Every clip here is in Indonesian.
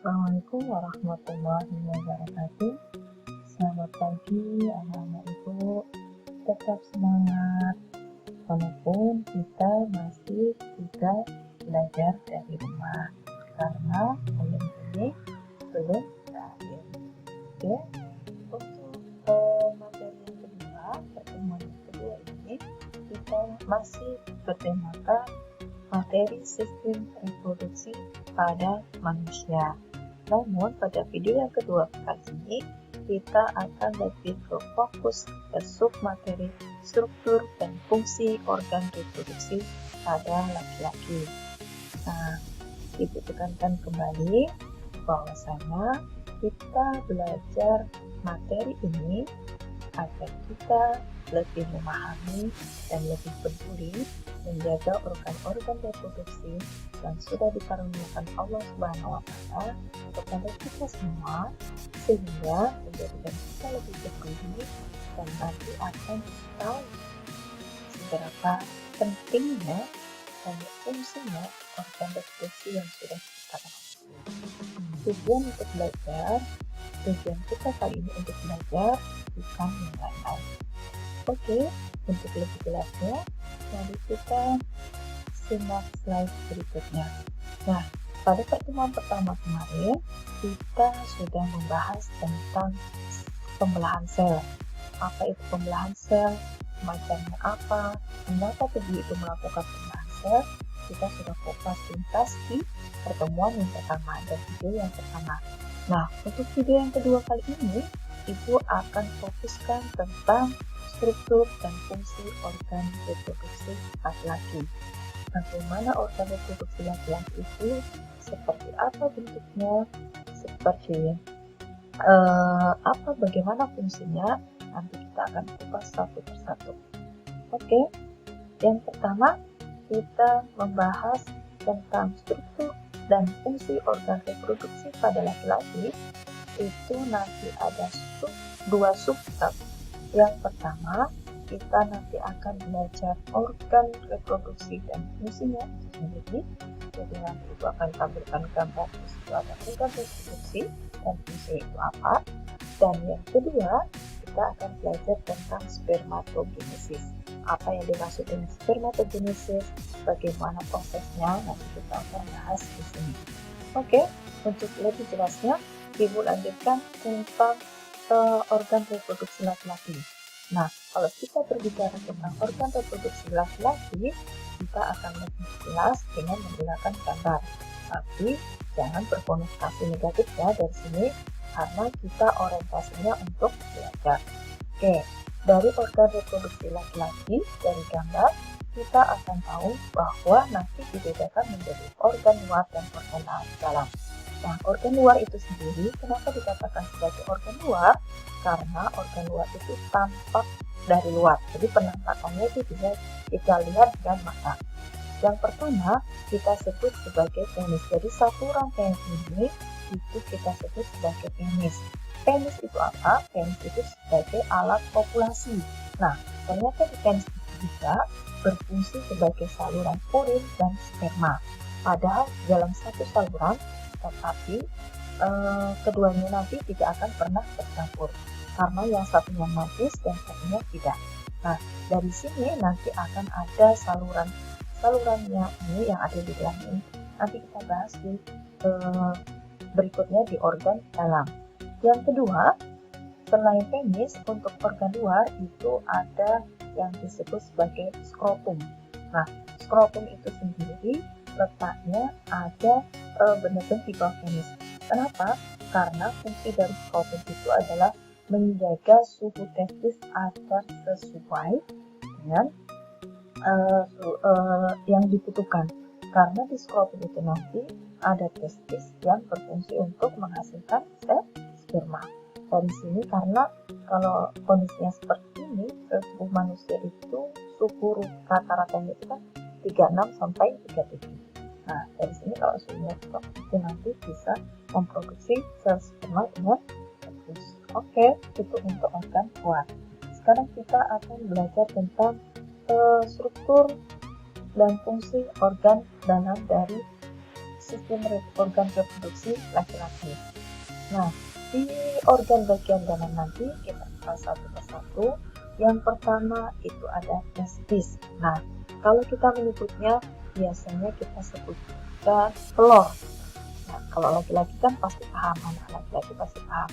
Assalamualaikum warahmatullahi wabarakatuh. Selamat pagi anak-anak ibu. Tetap semangat walaupun kita masih juga belajar dari rumah karena kuliah ini belum berakhir. Oke, untuk materi yang kedua, pertemuan yang kedua ini kita masih bertemakan materi sistem reproduksi pada manusia. Namun pada video yang kedua kali ini kita akan lebih ke fokus ke submateri struktur dan fungsi organ reproduksi pada laki-laki. Nah, ibu tekankan kembali bahwasanya kita belajar materi ini agar kita lebih memahami dan lebih peduli menjaga organ-organ reproduksi yang sudah dikaruniakan Allah Subhanahu wa Ta'ala kepada kita semua, sehingga menjadikan kita lebih peduli dan nanti akan tahu seberapa pentingnya dan fungsinya organ reproduksi yang sudah kita ketahui. Tujuan kita kali ini untuk belajar bukan yang lain-lain. Oke, untuk lebih jelasnya, mari kita simak slide berikutnya. Nah, pada pertemuan pertama kemarin, kita sudah membahas tentang pembelahan sel. Apa itu pembelahan sel? Macamnya apa? Mengapa tubuh itu melakukan pembelahan sel? Kita sudah kupas tuntas di pertemuan yang pertama dan video yang pertama. Nah, untuk video yang kedua kali ini, Ibu akan fokuskan tentang struktur dan fungsi organ reproduksi laki-laki. Bagaimana organ reproduksi laki-laki itu, seperti apa bentuknya, bagaimana fungsinya, nanti kita akan kupas satu persatu. Oke, yang pertama kita membahas tentang struktur dan fungsi organ reproduksi pada laki-laki. Itu nanti ada dua subbab. Yang pertama, kita nanti akan belajar organ reproduksi dan fungsinya sendiri. Jadi nanti itu akan tampilkan gambar itu ada organ reproduksi dan fungsi itu apa. Dan yang kedua, kita akan belajar tentang spermatogenesis. Apa yang dimaksud dengan spermatogenesis, bagaimana prosesnya, nanti kita akan bahas di sini. Oke, untuk lebih jelasnya, Ibu lanjutkan tentang organ reproduksi laki-laki. Nah, kalau kita berbicara tentang organ reproduksi laki-laki, kita akan lebih jelas dengan menggunakan gambar. Tapi jangan berkonotasi negatif ya dari sini, karena kita orientasinya untuk belajar. Oke, dari organ reproduksi laki-laki dari gambar, kita akan tahu bahwa nanti dibedakan menjadi organ luar dan organ dalam. Nah, organ luar itu sendiri, kenapa dikatakan sebagai organ luar? Karena organ luar itu tampak dari luar. Jadi penampakannya itu bisa kita lihat dengan mata. Yang pertama, kita sebut sebagai penis. Jadi satu rangkaian ini itu kita sebut sebagai penis. Penis itu apa? Penis itu sebagai alat kopulasi. Nah, ternyata di penis itu juga berfungsi sebagai saluran urin dan sperma. Padahal dalam satu saluran, tetapi keduanya nanti tidak akan pernah bercampur karena yang satunya najis dan satunya tidak. Nah, dari sini nanti akan ada salurannya ini yang ada di dalam ini. Nanti kita bahas di berikutnya di organ dalam. Yang kedua, selain penis, untuk organ luar itu ada yang disebut sebagai skrotum. Nah, skrotum itu sendiri letaknya ada benar-benar di bawah penis. Kenapa? Karena fungsi dari skrotum itu adalah menjaga suhu testis agar sesuai dengan yang dibutuhkan. Karena di skrotum itu nanti ada testis yang berfungsi untuk menghasilkan sperma. Dari sini karena kalau kondisinya seperti ini, tubuh manusia itu suhu rata-ratanya itu kan 36 sampai 37. Nah, dari sini kalau suhunya itu nanti bisa memproduksi sel sperma dengan bagus. Oke, itu untuk organ luar. Sekarang kita akan belajar tentang struktur dan fungsi organ dalam dari sistem organ reproduksi laki-laki. Nah, di organ bagian dalam nanti kita bahas satu persatu. Yang pertama itu ada testis. Nah, kalau kita menyebutnya biasanya kita sebutkan telur. Nah, kalau laki-laki kan pasti paham, anak laki-laki pasti paham.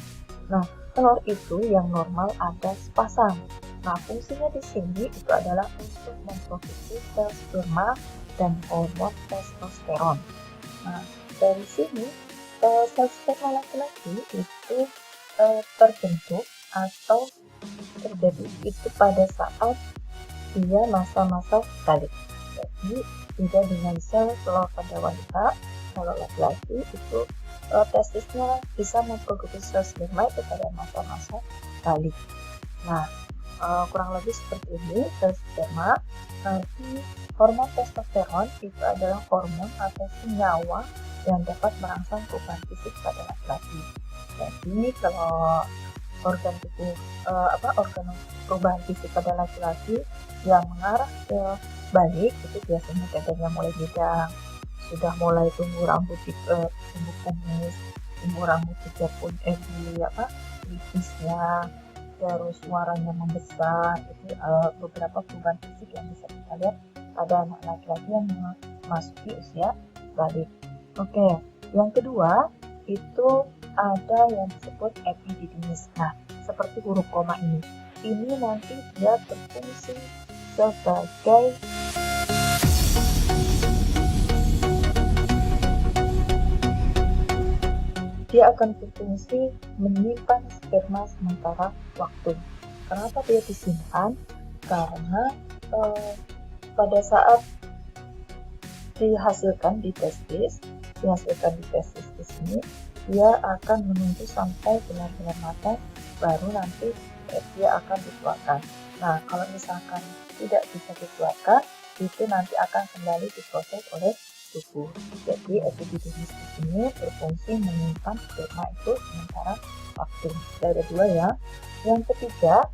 Nah, telur itu yang normal ada sepasang. Nah, fungsinya di sini itu adalah untuk memproduksi sel sperma dan hormon testosteron. Nah, dari sini sel sperma laki-laki itu terbentuk atau terjadi itu pada saat dia masa-masa balik. Jadi tidak dengan sel telur pada wanita. Kalau laki-laki itu testisnya bisa memproduksi sel sperma itu pada masa-masa balik. Nah, kurang lebih seperti ini sel sperma. Nanti hormon testosteron itu adalah hormon atau senyawa yang dapat merangsang perubahan fisik pada laki-laki. Jadi kalau organ tubuh organ perubahan fisik pada laki-laki yang mengarah ke balik itu biasanya dadanya mulai bidang, sudah mulai tumbuh rambut tumbuh kumis, tumbuh rambut juga pun lipisnya, terus suaranya membesar. Itu beberapa perubahan fisik yang bisa kita lihat pada anak laki-laki yang memasuki usia balik. Oke, yang kedua itu ada yang disebut epididymis. Nah, seperti huruf koma ini nanti dia berfungsi sebagai dia akan berfungsi menyimpan sperma sementara waktu. Kenapa dia disimpan? Karena pada saat dihasilkan di testis di sini dia akan menunggu sampai benar-benar matang, baru nanti dia akan dikeluarkan. Nah, kalau misalkan tidak bisa dikeluarkan, itu nanti akan kembali diproses oleh tubuh. Jadi epididymis di sini berfungsi menyimpan sperma itu sementara waktu. Ada dua ya. Yang ketiga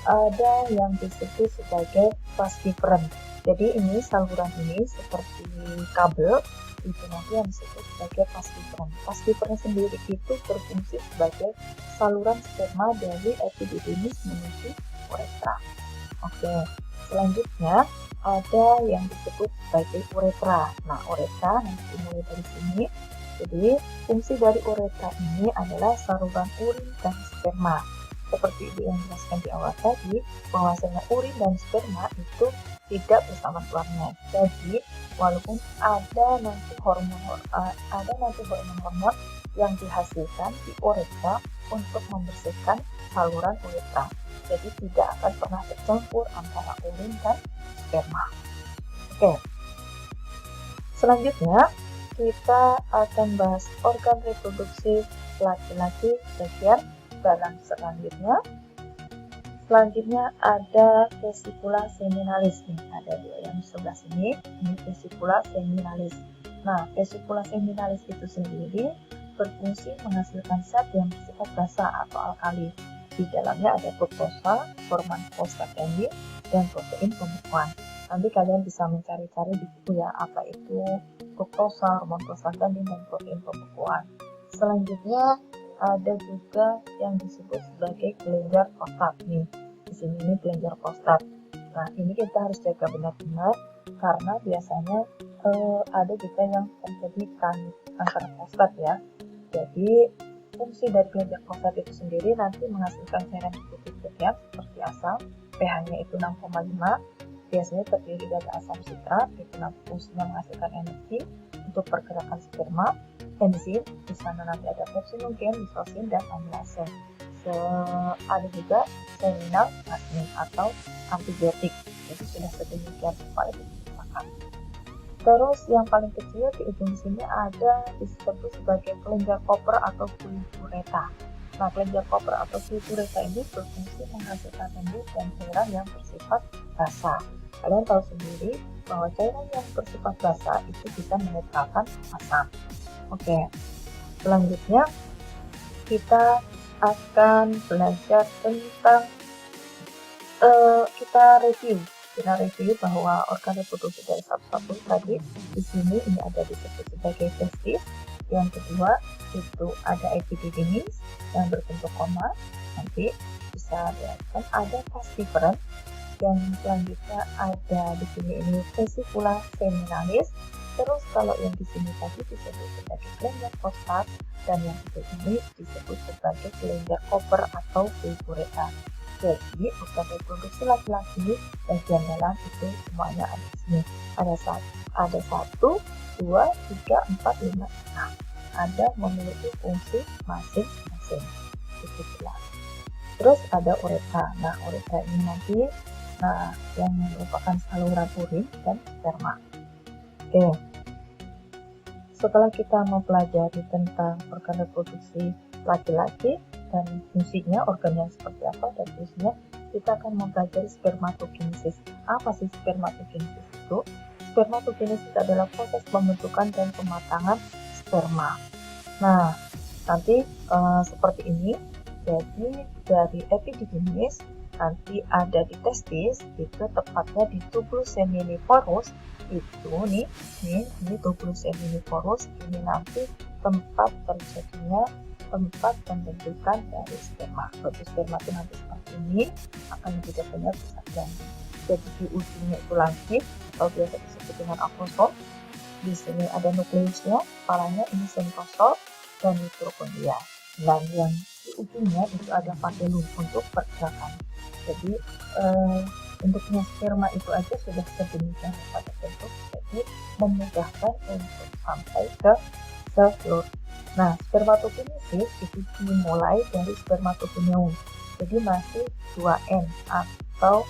ada yang disebut sebagai vas deferens. Jadi ini saluran ini seperti kabel itu nanti yang disebut sebagai vas deferens. Vas deferens sendiri itu berfungsi sebagai saluran sperma dari epididymis menuju uretra. Oke, selanjutnya ada yang disebut sebagai uretra. Nah, uretra nanti mulai dari sini. Jadi fungsi dari uretra ini adalah saluran urin dan sperma. Seperti Ibu yang jelaskan di awal tadi, bahwasanya urin dan sperma itu tidak bersama keluarnya. Jadi walaupun ada nanti hormon-hormon yang dihasilkan di uretra untuk membersihkan saluran uretra. Jadi tidak akan pernah tercampur antara urin dan sperma. Oke. Selanjutnya kita akan bahas organ reproduksi laki-laki bagian dalam selanjutnya. Selanjutnya ada vesicula seminalis nih, ada dua yang di sebelah sini, ini vesicula seminalis. Nah, vesicula seminalis itu sendiri berfungsi menghasilkan zat yang bersifat basa atau alkali. Di dalamnya ada gluktosa, hormon prostaglandin, dan protein pembekuan. Nanti kalian bisa mencari-cari di buku ya, apa itu gluktosa, hormon prostaglandin, dan protein pembekuan. Selanjutnya ada juga yang disebut sebagai kelenjar prostat nih. Di sini ini kelenjar prostat. Nah, ini kita harus jaga benar-benar karena biasanya ada juga yang terjadi kanker prostat ya. Jadi fungsi dari kelenjar prostat itu sendiri nanti menghasilkan cairan putih ketiak seperti asam, pH-nya itu 6,5. Biasanya terdiri dari asam sitrat, itu fungsinya menghasilkan energi untuk pergerakan sperma. Enzim, di sana nanti ada pepsinogen, lisosin, dan amilase. Ada juga seminal plasmin atau antibiotik. Jadi sudah sedemikian rupa itu digunakan. Terus yang paling kecil di ujung sini ada disebut sebagai kelenjar koper atau fluid ureta. Nah, kelenjar koper atau fluid ureta ini berfungsi menghasilkan embus dan cairan yang bersifat basa. Kalian tahu sendiri bahwa cairan yang bersifat basa itu bisa menetralkan asam. Oke, selanjutnya kita akan belajar tentang kita review kita review bahwa organ reproduksi dari satu-satu tadi di sini ini ada disebut sebagai testis. Yang kedua itu ada epididymis yang berbentuk koma, nanti bisa dilihat ada falciparum. Yang selanjutnya ada di sini ini vesicula seminalis. Terus kalau yang di sini tadi disebut sebagai kelenjar prostat dan yang ini disebut sebagai kelenjar koper atau vulvureta. Jadi organ reproduksi laki-laki bagian dalam itu semuanya ada di sini. Ada 1, 2, 3, 4, 5. Nah, ada memiliki fungsi masing-masing. Itu jelas. Terus ada uretra. Nah, uretra ini nanti yang merupakan saluran urin dan sperma. Oke. Setelah kita mempelajari tentang organ reproduksi laki-laki dan fungsinya, organnya seperti apa dan fungsinya, kita akan mempelajari spermatogenesis. Apa sih spermatogenesis itu? Spermatogenesis adalah proses pembentukan dan pematangan sperma. Nah, nanti seperti ini. Jadi dari epididymis nanti ada di testis, itu tepatnya di tubulus seminivorus. Itu nih tubulus seminivorus ini nanti tempat terjadinya tempat pembentukan dari sperma. Batu sperma itu nanti seperti ini, akan tidak banyak besar. Jadi di ujungnya itu lancip atau biasa disebut dengan akrosom. Di sini ada nukleusnya, kepalanya ini sentrosol dan mitokondria. Dan yang di ujungnya itu ada patellum untuk pergerakan. Jadi bentuknya sperma itu aja sudah sedemikian rupa terbentuk, jadi memudahkan untuk sampai ke sel telur. Nah, spermatogenesis itu dimulai dari spermatogonium. Jadi masih 2N atau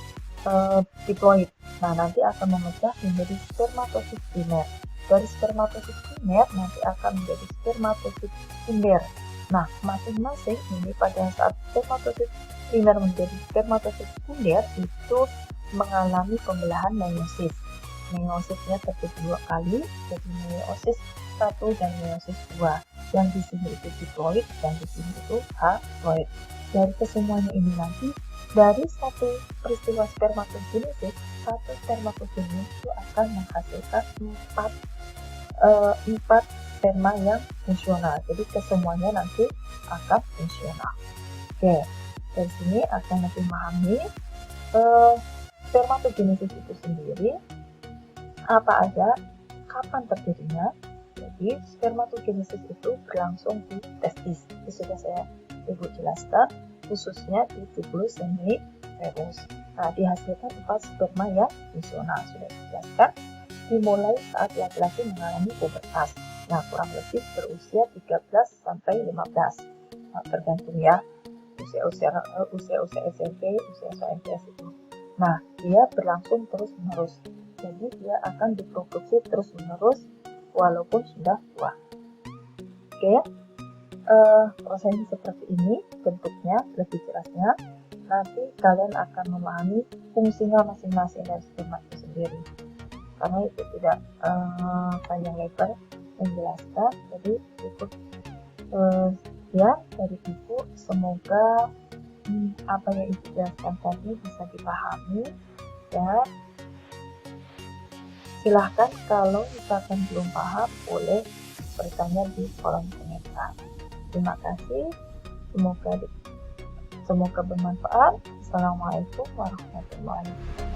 diploid. Nah, nanti akan memecah menjadi spermatosit primer. Dari spermatosit primer nanti akan menjadi spermatosit sekunder. Nah, masing-masing ini pada saat spermatosit primer menjadi spermatosit sekunder itu mengalami pembelahan meiosis. Meiosisnya terjadi 2 kali, jadi meiosis 1 dan meiosis 2. Yang di sini itu diploid dan di sini itu haploid. Dari kesemuanya ini nanti dari satu peristiwa spermatogenesis, satu spermatogenesis itu akan menghasilkan 4 sperma yang fungsional. Jadi kesemuanya nanti akan fungsional. Oke, dari sini akan lebih memahami spermatogenesis itu sendiri, apa aja, kapan terjadinya. Jadi spermatogenesis itu berlangsung di testis. Itu sudah saya jelaskan, khususnya di tubulus seminiferus. Nah, dihasilkan 4 sperma yang fungsional sudah dijelaskan. Dimulai saat laki-laki mengalami pubertas. Nah, kurang lebih berusia 13 sampai 15. Nah, tergantung ya usia SMP, usia MTS itu. Nah, dia berlangsung terus-menerus. Jadi dia akan diproduksi terus-menerus walaupun sudah tua. Oke, prosesnya seperti ini bentuknya lebih jelasnya. Nanti kalian akan memahami fungsinya masing-masing dari sperma itu sendiri. Karena itu tidak panjang lebar menjelaskan, jadi ikut ya dari ibu. Semoga apa yang ibu jelaskan tadi bisa dipahami ya. Silahkan kalau misalkan belum paham boleh bertanya di kolom komentar. Terima kasih, semoga bermanfaat. Assalamualaikum warahmatullahi wabarakatuh.